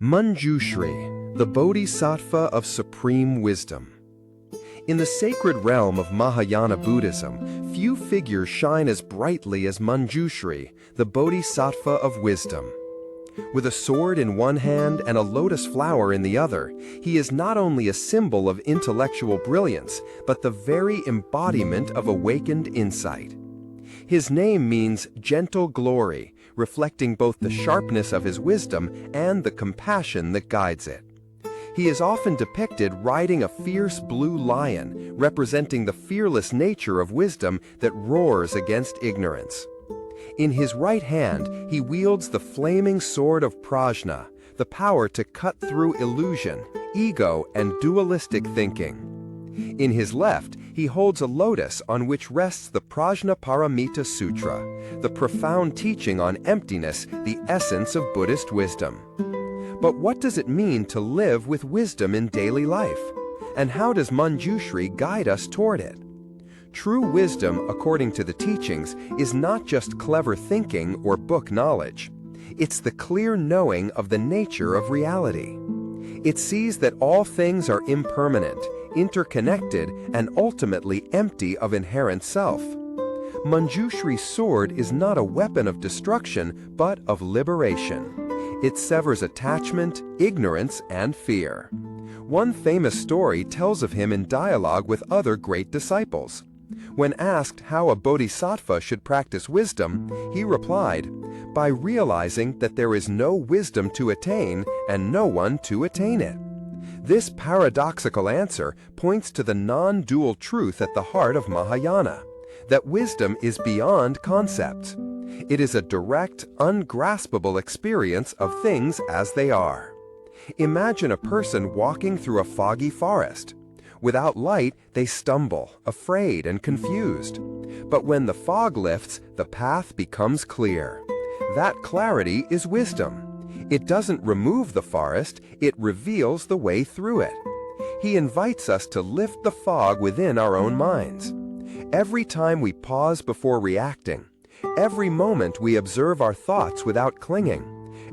Manjushri, the Bodhisattva of Supreme Wisdom. In the sacred realm of Mahayana Buddhism, few figures shine as brightly as Manjushri, the Bodhisattva of Wisdom. With a sword in one hand and a lotus flower in the other, he is not only a symbol of intellectual brilliance, but the very embodiment of awakened insight. His name means gentle glory, reflecting both the sharpness of his wisdom and the compassion that guides it. He is often depicted riding a fierce blue lion, representing the fearless nature of wisdom that roars against ignorance. In his right hand, he wields the flaming sword of prajna, the power to cut through illusion, ego, and dualistic thinking. In his left, he holds a lotus on which rests the Prajnaparamita Sutra, the profound teaching on emptiness, the essence of Buddhist wisdom. But what does it mean to live with wisdom in daily life? And how does Manjushri guide us toward it? True wisdom, according to the teachings, is not just clever thinking or book knowledge. It's the clear knowing of the nature of reality. It sees that all things are impermanent, interconnected, and ultimately empty of inherent self. Manjushri's sword is not a weapon of destruction, but of liberation. It severs attachment, ignorance, and fear. One famous story tells of him in dialogue with other great disciples. When asked how a bodhisattva should practice wisdom, he replied, "By realizing that there is no wisdom to attain and no one to attain it." This paradoxical answer points to the non-dual truth at the heart of Mahayana, that wisdom is beyond concepts. It is a direct, ungraspable experience of things as they are. Imagine a person walking through a foggy forest. Without light, they stumble, afraid and confused. But when the fog lifts, the path becomes clear. That clarity is wisdom. It doesn't remove the forest, it reveals the way through it. He invites us to lift the fog within our own minds. Every time we pause before reacting, every moment we observe our thoughts without clinging,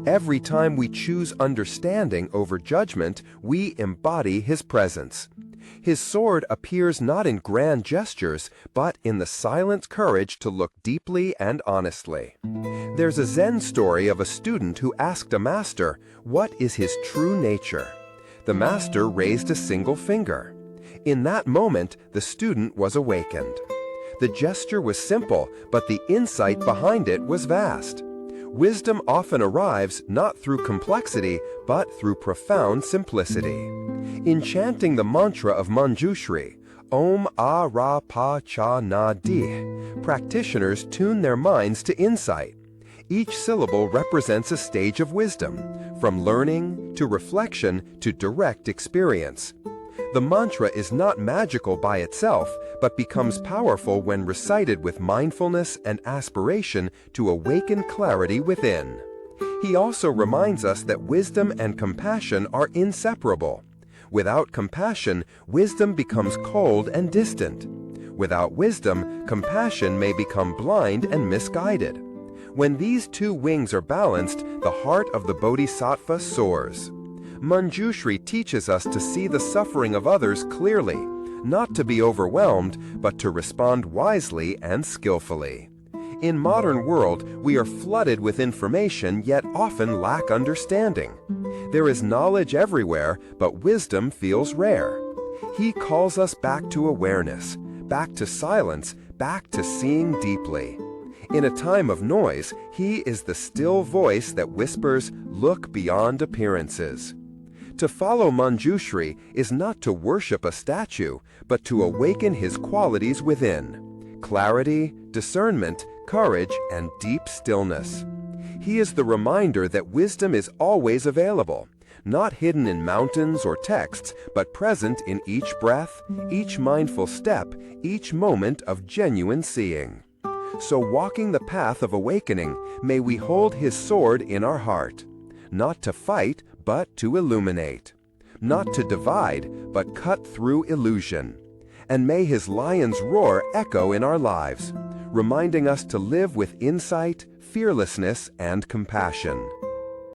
every time we choose understanding over judgment, we embody his presence. His sword appears not in grand gestures, but in the silent courage to look deeply and honestly. There's a Zen story of a student who asked a master, "What is his true nature?" The master raised a single finger. In that moment, the student was awakened. The gesture was simple, but the insight behind it was vast. Wisdom often arrives not through complexity, but through profound simplicity. In chanting the mantra of Manjushri, Om A Ra Pa Cha Na Di, practitioners tune their minds to insight. Each syllable represents a stage of wisdom, from learning to reflection to direct experience. The mantra is not magical by itself, but becomes powerful when recited with mindfulness and aspiration to awaken clarity within. He also reminds us that wisdom and compassion are inseparable. Without compassion, wisdom becomes cold and distant. Without wisdom, compassion may become blind and misguided. When these two wings are balanced, the heart of the bodhisattva soars. Manjushri teaches us to see the suffering of others clearly, not to be overwhelmed, but to respond wisely and skillfully. In modern world, we are flooded with information yet often lack understanding. There is knowledge everywhere, but wisdom feels rare. He calls us back to awareness, back to silence, back to seeing deeply. In a time of noise, he is the still voice that whispers, "Look beyond appearances." To follow Manjushri is not to worship a statue, but to awaken his qualities within: clarity, discernment, courage, and deep stillness. He is the reminder that wisdom is always available, not hidden in mountains or texts, but present in each breath, each mindful step, each moment of genuine seeing. So walking the path of awakening, may we hold his sword in our heart, not to fight, but to illuminate, not to divide, but cut through illusion. And may his lion's roar echo in our lives, reminding us to live with insight, fearlessness, and compassion.